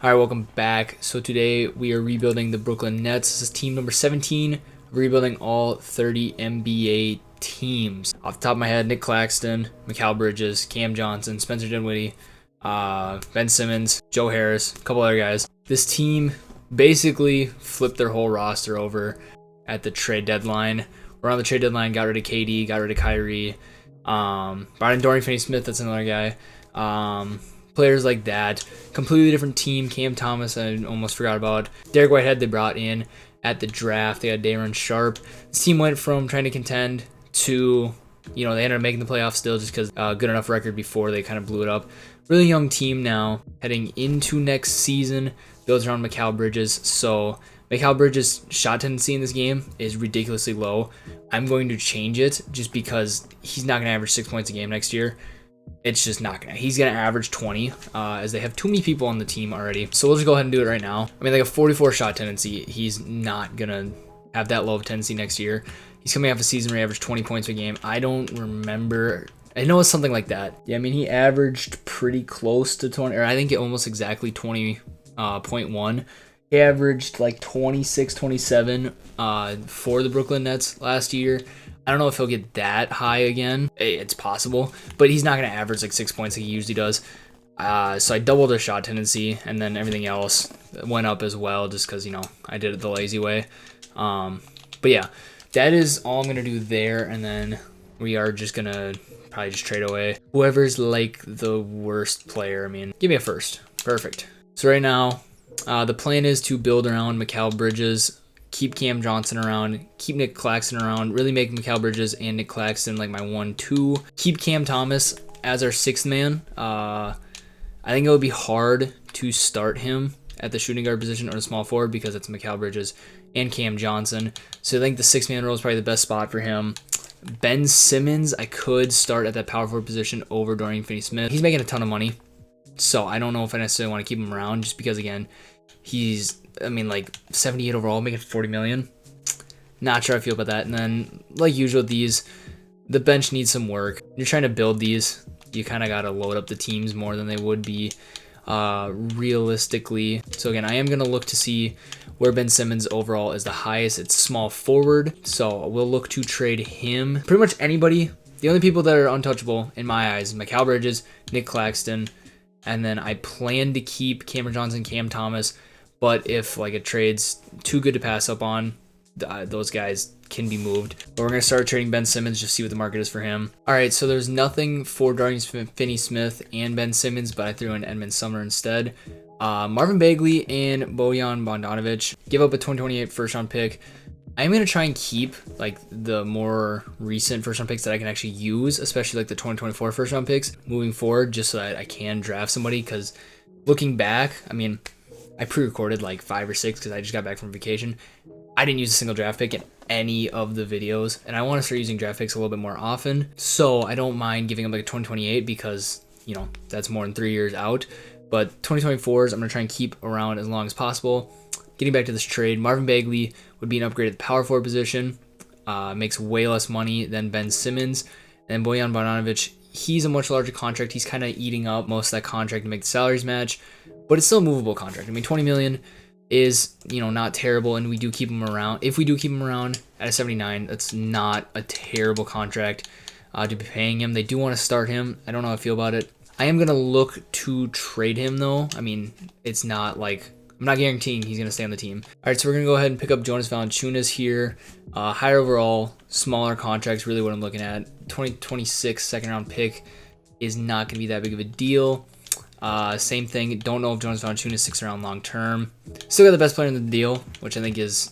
Alright, welcome back. So today we are rebuilding the Brooklyn Nets. This is team number 17, rebuilding all 30 NBA teams. Off the top of my head, Nick Claxton, Mikal Bridges, Cam Johnson, Spencer Dinwiddie, Ben Simmons, Joe Harris, a couple other guys. This team basically flipped their whole roster over at the trade deadline. Around the trade deadline, got rid of KD, got rid of Kyrie, brought in Dorian Finney-Smith, that's another guy. Players like that. Completely different team. Cam Thomas, I almost forgot about. Derek Whitehead, they brought in at the draft. They got Day'Ron Sharpe. This team went from trying to contend to, they ended up making the playoffs still just because good enough record before they kind of blew it up. Really young team now. Heading into next season, builds around Mikal Bridges. So Mikal Bridges' shot tendency in this game is ridiculously low. I'm going to change it just because he's not going to average 6 points a game next year. It's just not gonna. He's gonna average 20, as they have too many people on the team already. So we'll just go ahead and do it right now. I mean, like a 44 shot tendency, he's not gonna have that low of tendency next year. He's coming off a season where he averaged 20 points a game. I don't remember. I know it's something like that. Yeah, I mean, he averaged pretty close to 20, or I think almost exactly 20.1. He averaged like 26, 27 for the Brooklyn Nets last year. I don't know if he'll get that high again. It's possible, but he's not going to average like 6 points like he usually does. So I doubled his shot tendency, and then everything else went up as well just because, I did it the lazy way. But yeah, that is all I'm going to do there, and then we are just going to probably just trade away whoever's like the worst player. I mean, give me a first. Perfect. So right now, the plan is to build around Mikal Bridges, keep Cam Johnson around, keep Nick Claxton around, really make Mikal Bridges and Nick Claxton like my 1-2. Keep Cam Thomas as our sixth man. I think it would be hard to start him at the shooting guard position or the small forward because it's Mikal Bridges and Cam Johnson. So I think the six-man role is probably the best spot for him. Ben Simmons, I could start at that power forward position over Dorian Finney-Smith. He's making a ton of money, so I don't know if I necessarily want to keep him around just because, again, he's, like 78 overall, making 40 million. Not sure how I feel about that. And then, like usual, the bench needs some work. You're trying to build these, you kind of got to load up the teams more than they would be realistically. So again, I am going to look to see where Ben Simmons overall is the highest. It's small forward, so we'll look to trade him. Pretty much anybody. The only people that are untouchable in my eyes, Mikal Bridges, Nick Claxton, and then I plan to keep Cameron Johnson, Cam Thomas. But if like a trade's too good to pass up on, those guys can be moved. But we're going to start trading Ben Simmons, just see what the market is for him. All right, so there's nothing for Dorian Finney-Smith and Ben Simmons, but I threw in Edmund Sumner instead. Marvin Bagley and Bojan Bogdanovic. Give up a 2028 first-round pick. I'm going to try and keep like the more recent first-round picks that I can actually use, especially like the 2024 first-round picks moving forward, just so that I can draft somebody. Because looking back, I pre-recorded like 5 or 6 because I just got back from vacation. I didn't use a single draft pick in any of the videos, and I want to start using draft picks a little bit more often. So I don't mind giving up like a 2028 because, that's more than 3 years out. But 2024s, I'm going to try and keep around as long as possible. Getting back to this trade, Marvin Bagley would be an upgrade at the power forward position. Makes way less money than Ben Simmons. And Bojan Bogdanovic, he's a much larger contract. He's kind of eating up most of that contract to make the salaries match. But it's still a movable contract. 20 million is, not terrible, and we do keep him around. If we do keep him around at a 79, that's not a terrible contract to be paying him. They do want to start him. I don't know how I feel about it. I am going to look to trade him, though. It's not like, I'm not guaranteeing he's going to stay on the team. All right, so we're going to go ahead and pick up Jonas Valanciunas here. Higher overall, smaller contracts, really what I'm looking at. 2026 second-round pick is not going to be that big of a deal. Same thing. Don't know if Jonas Valanciunas sticks around long term. Still got the best player in the deal, which I think is,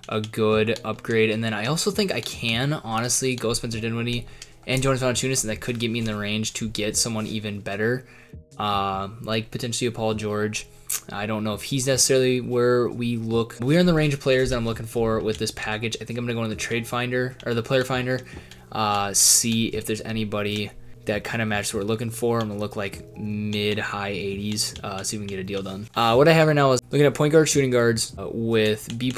a good upgrade. And then I also think I can honestly go Spencer Dinwiddie and Jonas Valanciunas, and that could get me in the range to get someone even better, like potentially a Paul George. I don't know if he's necessarily where we look. We're in the range of players that I'm looking for with this package. I think I'm gonna go in the trade finder or the player finder, see if there's anybody that kind of matches what we're looking for. I'm gonna look like mid-high 80s, see if we can get a deal done. What I have right now is looking at point guard, shooting guards with B+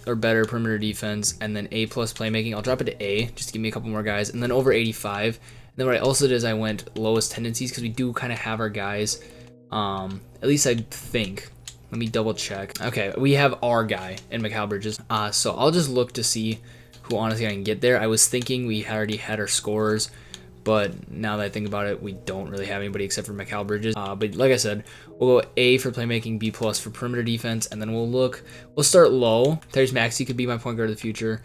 or better perimeter defense, and then A+ playmaking. I'll drop it to A, just to give me a couple more guys, and then over 85. And then what I also did is I went lowest tendencies because we do kind of have our guys, at least I think, Let me double check. Okay, we have our guy in Mikal Bridges. So I'll just look to see who honestly I can get there. I was thinking we already had our scorers, but now that I think about it, we don't really have anybody except for Mikal Bridges. But like I said, we'll go A for playmaking, B plus for perimeter defense, and then we'll start low. Tyrese Maxey could be my point guard of the future.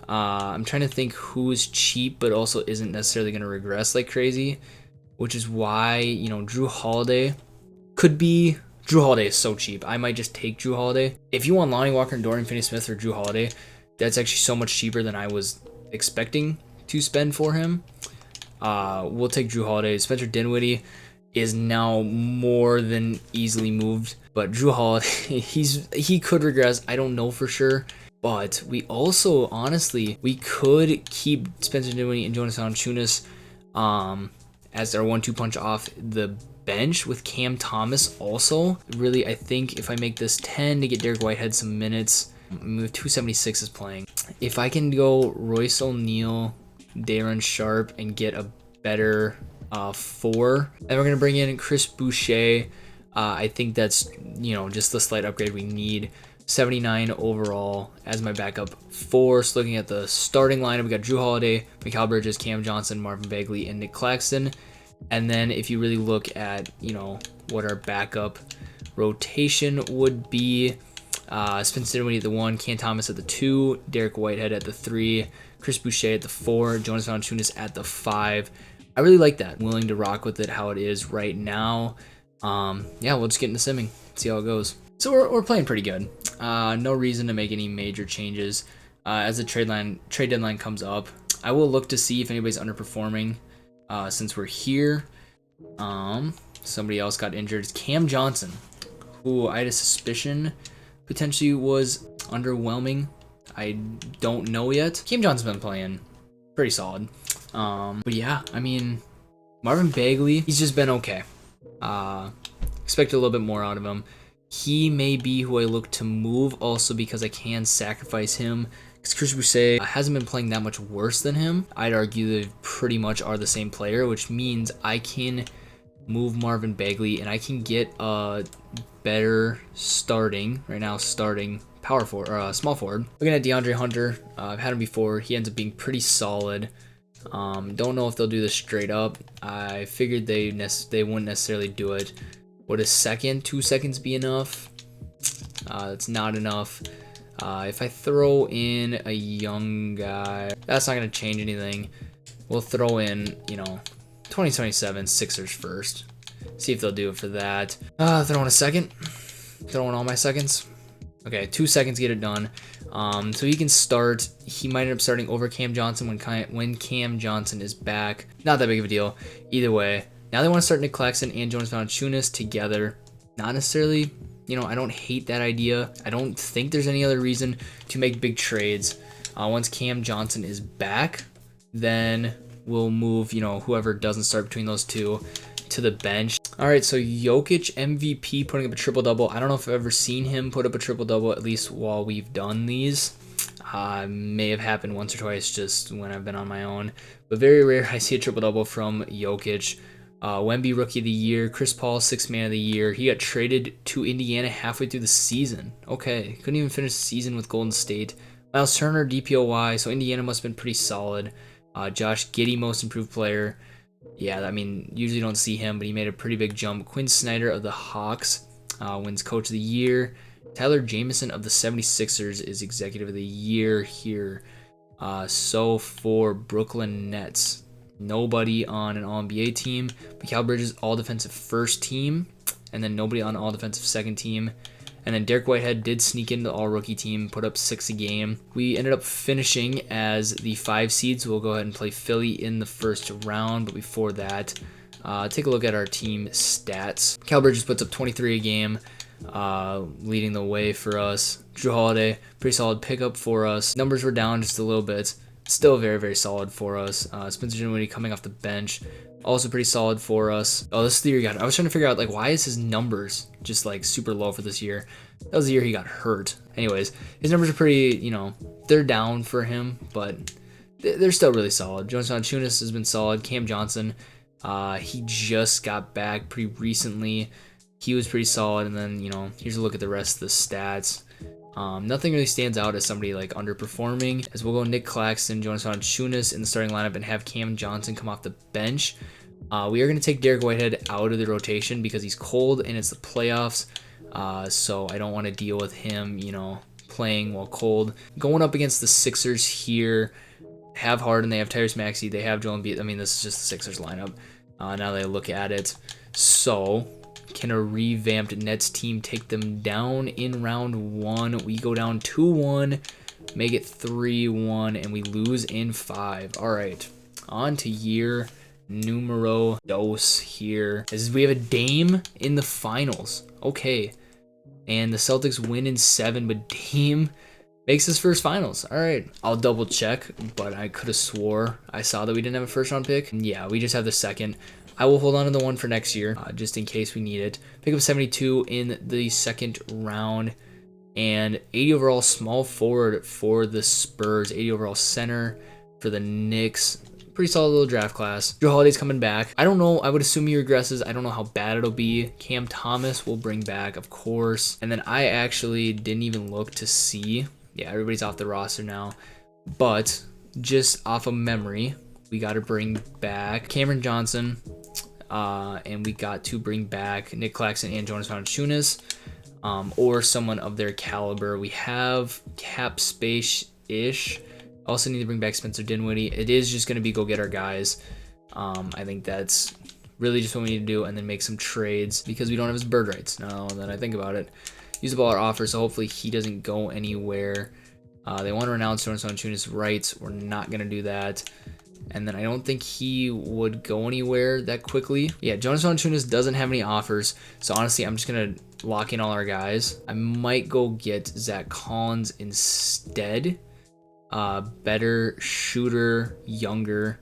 I'm trying to think who's cheap but also isn't necessarily going to regress like crazy, which is why, you know, Drew Holiday could be. Drew Holiday is so cheap. I might just take Drew Holiday. If you want Lonnie Walker and Dorian Finney-Smith for Drew Holiday, that's actually so much cheaper than I was expecting to spend for him. We'll take Drew Holiday. Spencer Dinwiddie is now more than easily moved, but Drew Holiday, he could regress. I don't know for sure, but we also honestly we could keep Spencer Dinwiddie and Jonas Valanciunas as our 1-2 punch off the bench with Cam Thomas. Also, really, I think if I make this 10 to get Derek Whitehead some minutes, move 276 is playing. If I can go Royce O'Neal, Darren Sharp, and get a better 4, then we're gonna bring in Chris Boucher. I think that's, you know, just the slight upgrade we need. 79 overall as my backup 4. So looking at the starting lineup, we got Drew Holiday, Mikal Bridges, Cam Johnson, Marvin Bagley, and Nick Claxton. And then if you really look at, you know, what our backup rotation would be, Spencer Dinwiddie at the 1, Cam Thomas at the 2, Derek Whitehead at the 3, Chris Boucher at the 4, Jonas Valanciunas at the 5. I really like that. I'm willing to rock with it how it is right now. Yeah, we'll just get into simming, see how it goes. So we're playing pretty good. No reason to make any major changes. As the trade deadline comes up, I will look to see if anybody's underperforming. Since we're here, somebody else got injured. It's Cam Johnson, who I had a suspicion potentially was underwhelming. I don't know yet. Cam Johnson's been playing pretty solid. But yeah, I mean, Marvin Bagley, he's just been okay. Expected a little bit more out of him. He may be who I look to move also because I can sacrifice him. Because Chris Boucher hasn't been playing that much worse than him. I'd argue they pretty much are the same player, which means I can move Marvin Bagley and I can get a better starting power forward or small forward. Looking at DeAndre Hunter, I've had him before. He ends up being pretty solid. Don't know if they'll do this straight up. I figured they wouldn't necessarily do it. Would a 2 seconds be enough? It's not enough. If I throw in a young guy, that's not going to change anything. We'll throw in, you know, 2027 Sixers first. See if they'll do it for that. Throw in a second. Throw in all my seconds. Okay, 2 seconds, get it done. So he can start. He might end up starting over Cam Johnson when Cam Johnson is back. Not that big of a deal. Either way, now they want to start Nick Claxton and Jonas Valanciunas together. Not necessarily, you know, I don't hate that idea. I don't think there's any other reason to make big trades. Once Cam Johnson is back, then we'll move, you know, whoever doesn't start between those two to the bench. All right, so Jokic MVP putting up a triple-double. I don't know if I've ever seen him put up a triple-double, at least while we've done these. May have happened once or twice just when I've been on my own. But very rare I see a triple-double from Jokic. Wemby Rookie of the Year. Chris Paul, 6th Man of the Year. He got traded to Indiana halfway through the season. Okay, couldn't even finish the season with Golden State. Miles Turner, DPOY, so Indiana must have been pretty solid. Josh Giddey, Most Improved Player. Yeah, I mean, usually don't see him, but he made a pretty big jump. Quinn Snyder of the Hawks wins Coach of the Year. Tyler Jamison of the 76ers is Executive of the Year here. So for Brooklyn Nets, nobody on an All-NBA team. Mikal Bridges, All-Defensive First Team, and then nobody on All-Defensive Second Team. And then Derek Whitehead did sneak into the All-Rookie team, put up 6 a game. We ended up finishing as the 5 seeds. We'll go ahead and play Philly in the first round, but before that, take a look at our team stats. Mikal Bridges puts up 23 a game, leading the way for us. Drew Holiday, pretty solid pickup for us. Numbers were down just a little bit. Still very, very solid for us. Spencer Dinwiddie coming off the bench, also pretty solid for us. Oh, this is the year he got. I was trying to figure out, like, why is his numbers just, like, super low for this year? That was the year he got hurt. Anyways, his numbers are pretty, you know, they're down for him, but they're still really solid. Jonas Valanciunas has been solid. Cam Johnson, he just got back pretty recently. he was pretty solid. And then, you know, here's a look at the rest of the stats. Nothing really stands out as somebody like underperforming, as we'll go Nick Claxton, Jonas Valanciunas in the starting lineup and have Cam Johnson come off the bench. We are going to take Derek Whitehead out of the rotation because he's cold and it's the playoffs. So I don't want to deal with him, you know, playing while cold. Going up against the Sixers here, have Harden, they have Tyrese Maxey, they have Joel Embiid. I mean, this is just the Sixers lineup. Now that I look at it. So can a revamped Nets team take them down in round 1? We go down 2-1, make it 3-1, and we lose in 5. All right, on to year numero dos here. As we have a Dame in the finals. Okay, and the Celtics win in 7, but Dame makes his first finals. All right, I'll double check, but I could have swore I saw that we didn't have a first round pick. Yeah, we just have the second. I will hold on to the one for next year, just in case we need it. Pick up 72 in the second round, and 80 overall small forward for the Spurs, 80 overall center for the Knicks. Pretty solid little draft class. Jrue Holiday's coming back. I don't know. I would assume he regresses. I don't know how bad it'll be. Cam Thomas will bring back, of course. And then I actually didn't even look to see. Yeah, everybody's off the roster now. But just off of memory, we got to bring back Cameron Johnson. And we got to bring back Nick Claxton and Jonas Valanciunas, or someone of their caliber. We have cap space-ish. Also need to bring back Spencer Dinwiddie. It is just going to be go get our guys. I think that's really just what we need to do, and then make some trades because we don't have his bird rights. Now that I think about it, use up all our offers, so hopefully he doesn't go anywhere. They want to renounce Jonas Valanciunas' rights. We're not going to do that. And then I don't think he would go anywhere that quickly. Yeah, Jonas Valanciunas doesn't have any offers. So honestly, I'm just going to lock in all our guys. I might go get Zach Collins instead. Better shooter, younger.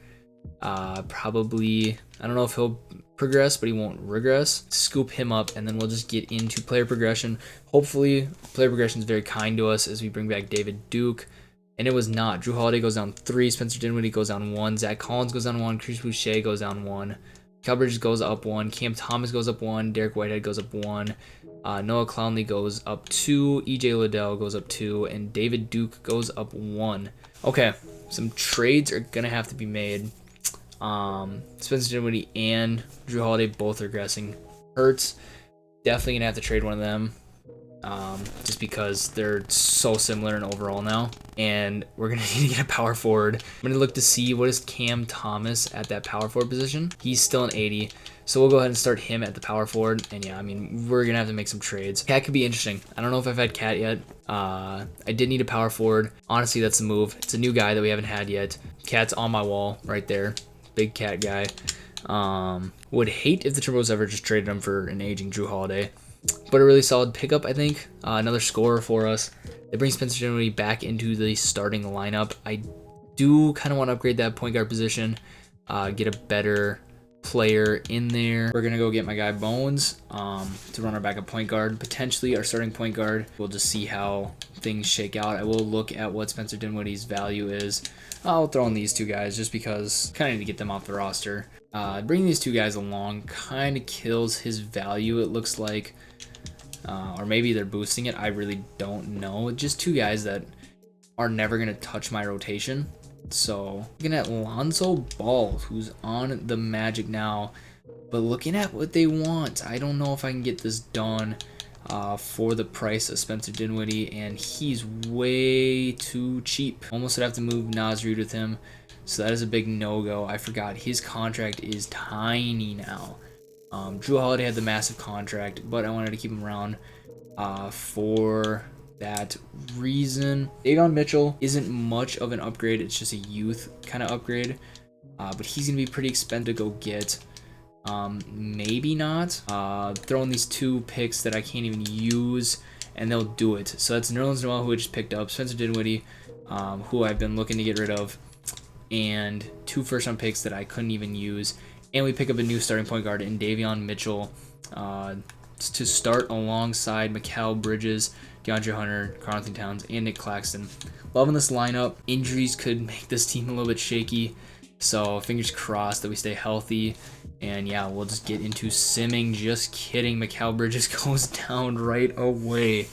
Probably, I don't know if he'll progress, but he won't regress. Scoop him up, and then we'll just get into player progression. Hopefully, player progression is very kind to us as we bring back David Duke. And it was not. Jrue Holiday goes down 3. Spencer Dinwiddie goes down 1. Zach Collins goes down 1. Chris Boucher goes down 1. Mikal Bridges goes up 1. Cam Thomas goes up 1. Derek Whitehead goes up 1. Noah Clowney goes up 2. EJ Liddell goes up 2. And David Duke goes up 1. Okay, some trades are going to have to be made. Spencer Dinwiddie and Jrue Holiday both regressing. Hurts, definitely going to have to trade one of them. Just because they're so similar in overall now, and we're gonna need to get a power forward. I'm gonna look to see what is Cam Thomas at that power forward position. He's still an 80, so we'll go ahead and start him at the power forward. And yeah, I mean, we're gonna have to make some trades. Cat could be interesting. I don't know if I've had Cat yet. I did need a power forward. Honestly, that's the move. It's a new guy that we haven't had yet. Cat's on my wall right there. Big Cat guy. Would hate if the Timberwolves ever just traded him for an aging Jrue Holiday. But a really solid pickup, I think. Another scorer for us. It brings Spencer Dinwiddie back into the starting lineup. I do kind of want to upgrade that point guard position. Get a better player in there. We're going to go get my guy Bones to run our backup point guard. Potentially our starting point guard. We'll just see how things shake out. I will look at what Spencer Dinwiddie's value is. I'll throw in these two guys just because kind of need to get them off the roster. Bringing these two guys along kind of kills his value, it looks like. Or maybe they're boosting it. I really don't know. Just two guys that are never going to touch my rotation. So looking at Lonzo Ball, who's on the Magic now. But looking at what they want, I don't know if I can get this done for the price of Spencer Dinwiddie. And he's way too cheap. Almost would have to move Naz Reid with him. So that is a big no-go. I forgot his contract is tiny now. Jrue Holiday had the massive contract, but I wanted to keep him around for that reason. Davion Mitchell isn't much of an upgrade. It's just a youth kind of upgrade. But he's going to be pretty expensive to go get. Maybe not. Throwing these two picks that I can't even use, and they'll do it. So that's Nerlens Noel, who I just picked up. Spencer Dinwiddie, who I've been looking to get rid of. And 2 first-round picks that I couldn't even use. And we pick up a new starting point guard in Davion Mitchell to start alongside Mikal Bridges, DeAndre Hunter, Karl-Anthony Towns, and Nick Claxton. Loving this lineup. Injuries could make this team a little bit shaky. So fingers crossed that we stay healthy. And yeah, we'll just get into simming. Just kidding. Mikal Bridges goes down right away.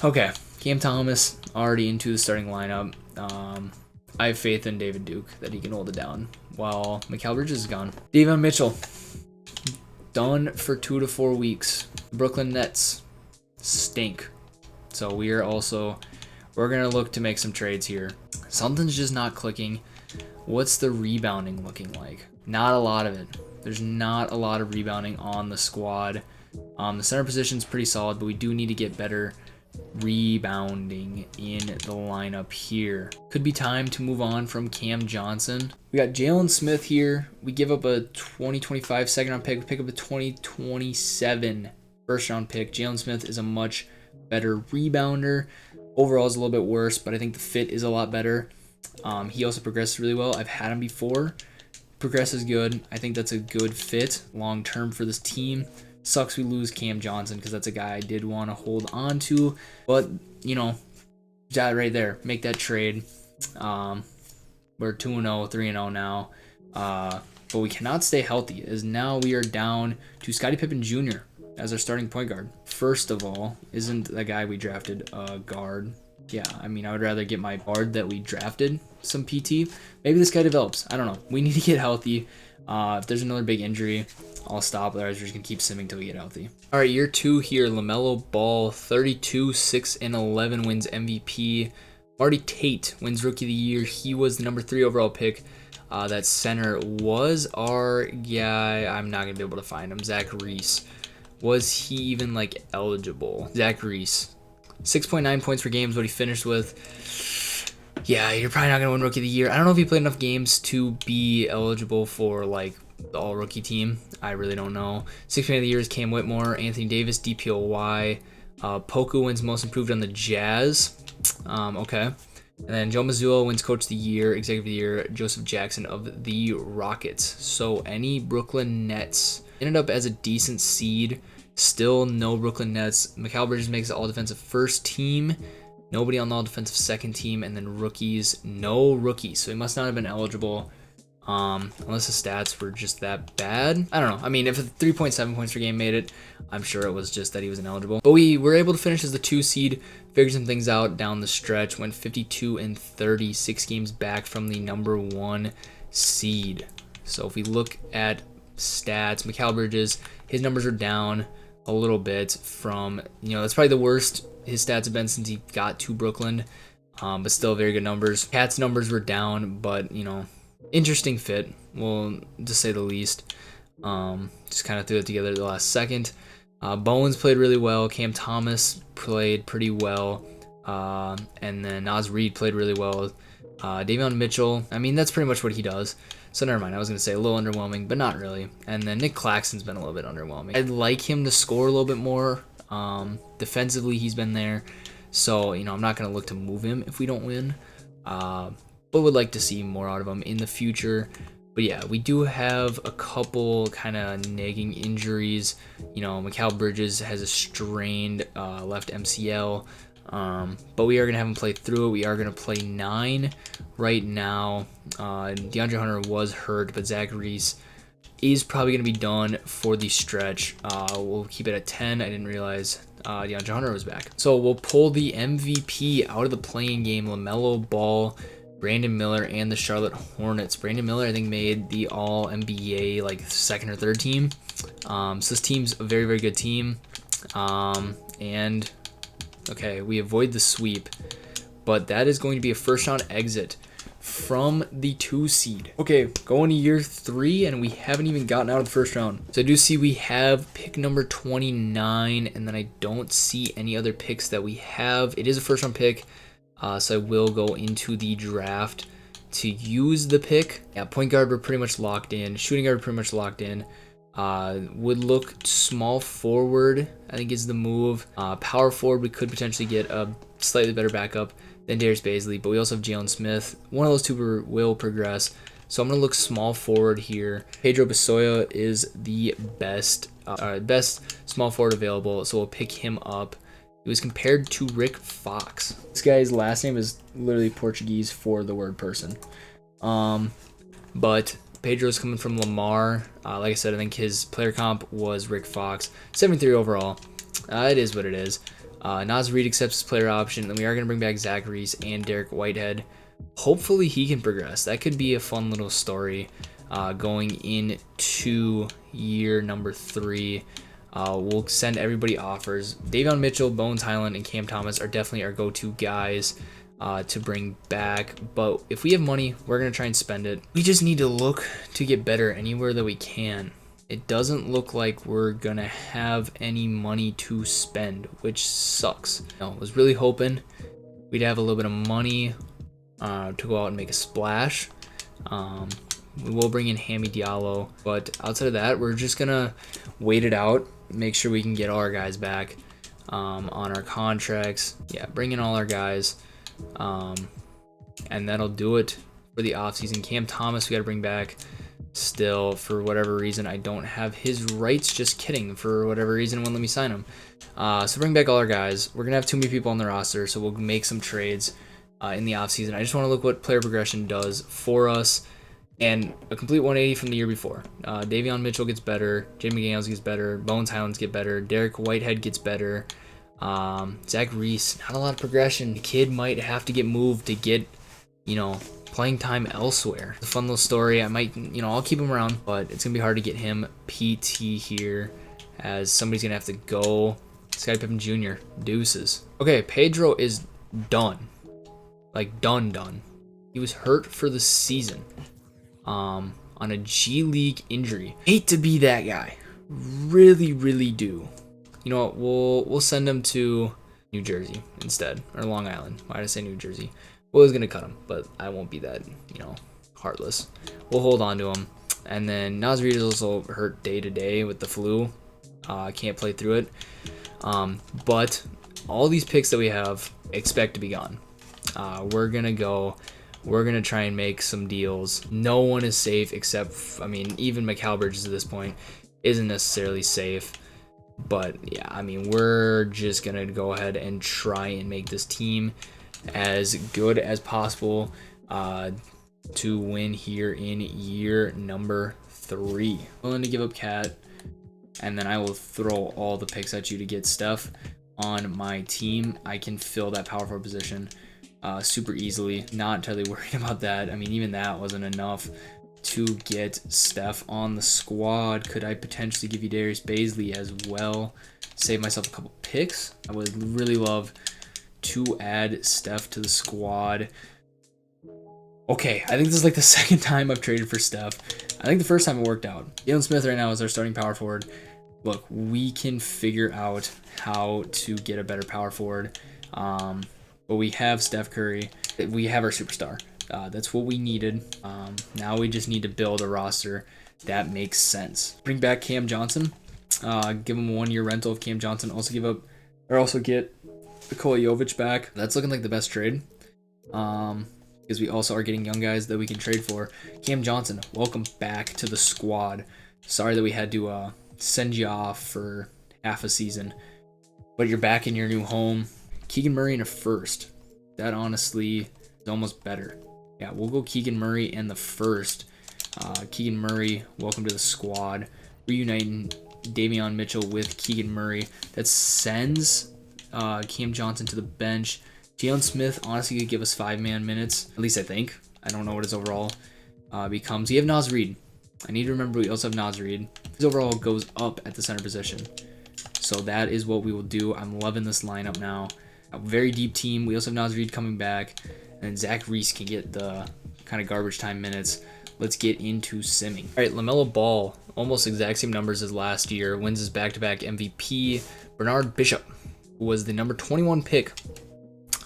Okay, Cam Thomas already into the starting lineup. I have faith in David Duke that he can hold it down while Mikal Bridges is gone. Davion Mitchell, done for 2 to 4 weeks. Brooklyn Nets stink. So we're going to look to make some trades here. Something's just not clicking. What's the rebounding looking like? Not a lot of it. There's not a lot of rebounding on the squad. The center position's pretty solid, but we do need to get better rebounding in the lineup here. Could be time to move on from Cam Johnson. We got Jalen Smith here. We give up a 2025 second round pick. We pick up a 2027 first round pick. Jalen Smith is a much better rebounder. Overall is a little bit worse, but I think the fit is a lot better. He also progresses really well. I've had him before. Progresses good. I think that's a good fit long term for this team. Sucks we lose Cam Johnson because that's a guy I did want to hold on to. But, you know, that right there. Make that trade. We're 2-0, 3-0 now. But we cannot stay healthy as now we are down to Scottie Pippen Jr. as our starting point guard. First of all, isn't the guy we drafted a guard? Yeah, I mean, I would rather get my guard that we drafted some PT. Maybe this guy develops. I don't know. We need to get healthy. If there's another big injury, I'll stop. Otherwise, we're just going to keep simming until we get healthy. All right, year 2 here. LaMelo Ball, 32, 6, and 11 wins MVP. Marty Tate wins Rookie of the Year. He was the number 3 overall pick. That center was our guy. I'm not going to be able to find him. Zach Reese. Was he even, like, eligible? Zach Reese. 6.9 points per game is what he finished with. Yeah, you're probably not going to win Rookie of the Year. I don't know if he played enough games to be eligible for, like, the all-rookie team. I really don't know. 6th man of the year is Cam Whitmore. Anthony Davis, DPOY. Poku wins most improved on the Jazz. Okay. And then Joe Mazzulla wins Coach of the Year, Executive of the Year, Joseph Jackson of the Rockets. So any Brooklyn Nets ended up as a decent seed. Still no Brooklyn Nets. Mikal Bridges makes the all-defensive first team. Nobody on the all-defensive second team. And then rookies. No rookies. So he must not have been eligible. Unless the stats were just that bad. I don't know. I mean, if 3.7 points per game made it, I'm sure it was just that he was ineligible. But we were able to finish as the 2 seed. Figured some things out down the stretch. Went 52 and 30. 6 games back from the number 1 seed. So if we look at stats, Mikal Bridges, his numbers are down a little bit from, that's probably the worst his stats have been since he got to Brooklyn, but still very good numbers. Cat's numbers were down, but, interesting fit, well, to say the least. Just kind of threw it together at the last second. Bones played really well. Cam Thomas played pretty well. And then Naz Reid played really well. Davion Mitchell, I mean, that's pretty much what he does. So never mind, I was going to say a little underwhelming, but not really. And then Nick Claxton's been a little bit underwhelming. I'd like him to score a little bit more. Defensively, he's been there. So, I'm not going to look to move him if we don't win. But would like to see more out of him in the future. But yeah, we do have a couple kind of nagging injuries. Mikal Bridges has a strained left MCL. But we are going to have him play through it. We are going to play 9 right now. DeAndre Hunter was hurt, but Zach Reese is probably going to be done for the stretch. We'll keep it at 10. I didn't realize DeAndre Hunter was back. So we'll pull the MVP out of the playing game. LaMelo Ball, Brandon Miller, and the Charlotte Hornets. Brandon Miller, I think, made the All-NBA, like, 2nd or 3rd team. So this team's a very, very good team. And... okay, we avoid the sweep, but that is going to be a first-round exit from the 2 seed. Okay, going to year 3, and we haven't even gotten out of the first round. So I do see we have pick number 29, and then I don't see any other picks that we have. It is a first-round pick, so I will go into the draft to use the pick. Yeah, point guard, we're pretty much locked in. Shooting guard, pretty much locked in. Would look small forward, I think, is the move. Power forward, we could potentially get a slightly better backup than Darius Bazley, but we also have Jalen Smith. One of those two will progress. So I'm going to look small forward here. Pedro Besoya is the best small forward available, so we'll pick him up. He was compared to Rick Fox. This guy's last name is literally Portuguese for the word person. But Pedro's coming from Lamar. Like I said, I think his player comp was Rick Fox. 73 overall. It is what it is. Naz Reid accepts his player option, and we are going to bring back Zach Reese and Derek Whitehead. Hopefully he can progress. That could be a fun little story going into year number 3. We'll send everybody offers. Davion Mitchell, Bones Highland, and Cam Thomas are definitely our go-to guys to bring back. But if we have money, we're going to try and spend it. We just need to look to get better anywhere that we can. It doesn't look like we're going to have any money to spend, which sucks. I was really hoping we'd have a little bit of money to go out and make a splash. We will bring in Hammy Diallo, but outside of that, we're just gonna wait it out, make sure we can get all our guys back on our contracts. Yeah, bring in all our guys, and that'll do it for the offseason. Cam Thomas, we got to bring back. Still, for whatever reason, I don't have his rights. Just kidding. For whatever reason, it won't let me sign him. So bring back all our guys. We're gonna have too many people on the roster, so we'll make some trades in the offseason. I just want to look what player progression does for us. And a complete 180 from the year before. Davion Mitchell gets better. Jay McDaniels gets better. Bones Highlands get better. Derek Whitehead gets better. Zach Reese, not a lot of progression. The kid might have to get moved to get, playing time elsewhere. It's a fun little story. I might, I'll keep him around, but it's going to be hard to get him PT here as somebody's going to have to go. Scottie Pippen Jr. Deuces. Okay, Pedro is done. Like, done. He was hurt for the season. On a G League injury. Hate to be that guy. Really do. You know what? We'll send him to New Jersey instead, or Long Island. Why did I say New Jersey? Well, I was gonna cut him, but I won't be that, heartless. We'll hold on to him. And then Naz Reid is also hurt day to day with the flu. Can't play through it. But all these picks that we have expect to be gone. We're gonna try and make some deals. No one is safe except, even Mikal Bridges at this point isn't necessarily safe. But yeah, we're just gonna go ahead and try and make this team as good as possible to win here in year number 3. I'm willing to give up Cat, and then I will throw all the picks at you to get Steph on my team. I can fill that power forward position super easily. Not entirely worried about that. Even that wasn't enough to get Steph on the squad. Could I potentially give you Darius Baisley as well? Save myself a couple picks. I would really love to add Steph to the squad. Okay, I think this is like the second time I've traded for Steph. I think the first time it worked out. Jalen Smith right now is our starting power forward. Look, we can figure out how to get a better power forward. But we have Steph Curry. We have our superstar. That's what we needed. Now we just need to build a roster that makes sense. Bring back Cam Johnson. Give him a 1-year rental of Cam Johnson. Also get Nikola Jovic back. That's looking like the best trade. Because we also are getting young guys that we can trade for. Cam Johnson, welcome back to the squad. Sorry that we had to send you off for half a season, but you're back in your new home. Keegan Murray in a first. That honestly is almost better. Yeah, we'll go Keegan Murray and the first. Keegan Murray, welcome to the squad. Reuniting Davion Mitchell with Keegan Murray. That sends Cam Johnson to the bench. Jalen Smith honestly could give us 5-man minutes. At least I think. I don't know what his overall becomes. We have Naz Reid. I need to remember we also have Naz Reid. His overall goes up at the center position. So that is what we will do. I'm loving this lineup now. A very deep team. We also have Naz Reid coming back. And Zach Reese can get the kind of garbage time minutes. Let's get into simming. All right, LaMelo Ball. Almost exact same numbers as last year. Wins his back-to-back MVP. Bernard Bishop, who was the number 21 pick.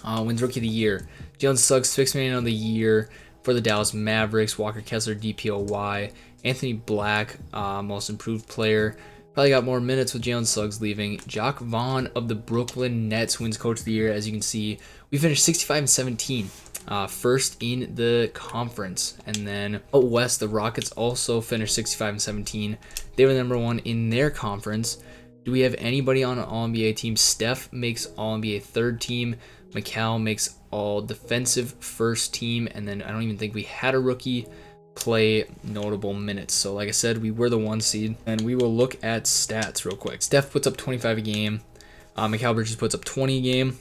Wins Rookie of the Year. Jalen Suggs, 6th Man of the Year for the Dallas Mavericks. Walker Kessler, DPOY. Anthony Black, Most Improved Player. Probably got more minutes with Jalen Suggs leaving. Jock Vaughn of the Brooklyn Nets wins Coach of the Year. As you can see, we finished 65-17. First in the conference. And then out west, the Rockets also finished 65-17. They were number 1 in their conference. Do we have anybody on an All-NBA team? Steph makes All-NBA 3rd team. Mikal makes All-Defensive 1st team. And then I don't even think we had a rookie play notable minutes. So like I said, we were the 1 seed, and we will look at stats real quick. Steph puts up 25 a game. Mikal Bridges puts up 20 a game.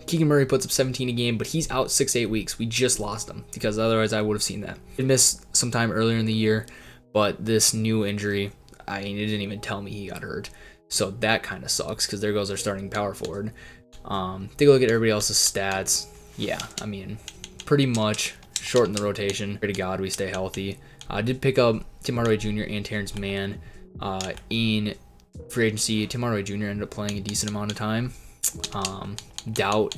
Keegan Murray puts up 17 a game, but he's out 6 to 8 weeks. We just lost him because otherwise I would have seen that. He missed some time earlier in the year, but this new injury, it didn't even tell me he got hurt. So that kind of sucks because there goes our starting power forward. Take a look at everybody else's stats. Yeah, I mean, pretty much shorten the rotation. Pray to God we stay healthy. I did pick up Tim Hardaway Jr. and Terrence Mann in free agency. Tim Hardaway Jr. ended up playing a decent amount of time. Doubt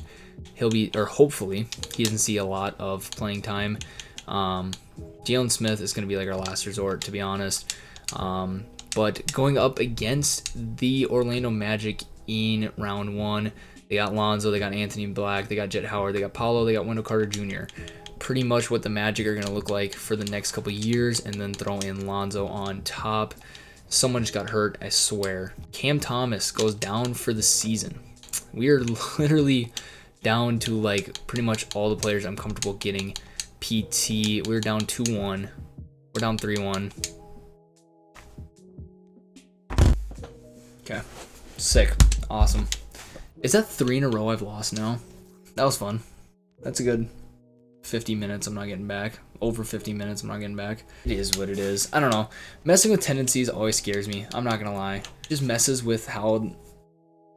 he'll be, or hopefully he doesn't see a lot of playing time. Jalen Smith is going to be like our last resort, to be honest. But going up against the Orlando Magic in round 1, they got Lonzo, they got Anthony Black, they got Jet Howard, they got Paolo, they got Wendell Carter Jr. Pretty much what the Magic are going to look like for the next couple years, and then throw in Lonzo on top. Someone just got hurt, I swear. Cam Thomas goes down for the season. We are literally down to like pretty much all the players I'm comfortable getting PT. We're down 2-1. We're down 3-1. Okay. Sick. Awesome. Is that 3 in a row I've lost now? That was fun. That's a good 50 minutes I'm not getting back. Over 50 minutes I'm not getting back. It is what it is. I don't know. Messing with tendencies always scares me. I'm not going to lie. It just messes with how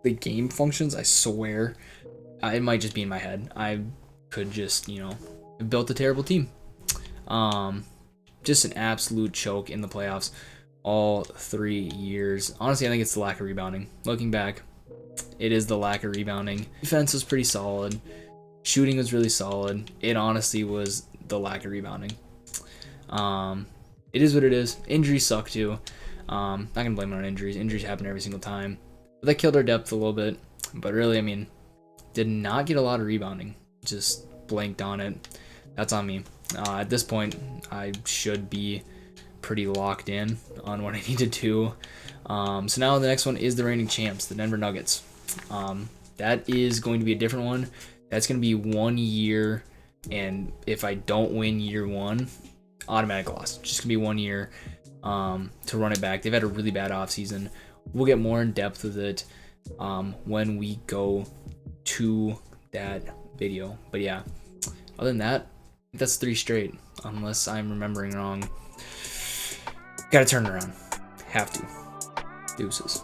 the game functions, I swear. It might just be in my head. I could just, have built a terrible team. Just an absolute choke in the playoffs all 3 years. Honestly, I think it's the lack of rebounding. Looking back, it is the lack of rebounding. Defense was pretty solid. Shooting was really solid. It honestly was the lack of rebounding. It is what it is. Injuries suck too. Not gonna blame it on injuries. Injuries happen every single time. But that killed our depth a little bit. But really, I mean, did not get a lot of rebounding. Just blanked on it. That's on me. At this point, I should be pretty locked in on what I need to do. So now the next one is the reigning champs, the Denver Nuggets. That is going to be a different one. That's going to be 1 year, and if I don't win year 1, automatic loss. Just going to be 1 year to run it back. They've had a really bad offseason. We'll get more in depth with it when we go to that video. But yeah, other than that, that's 3 straight, unless I'm remembering wrong. Gotta turn it around. Have to. Deuces.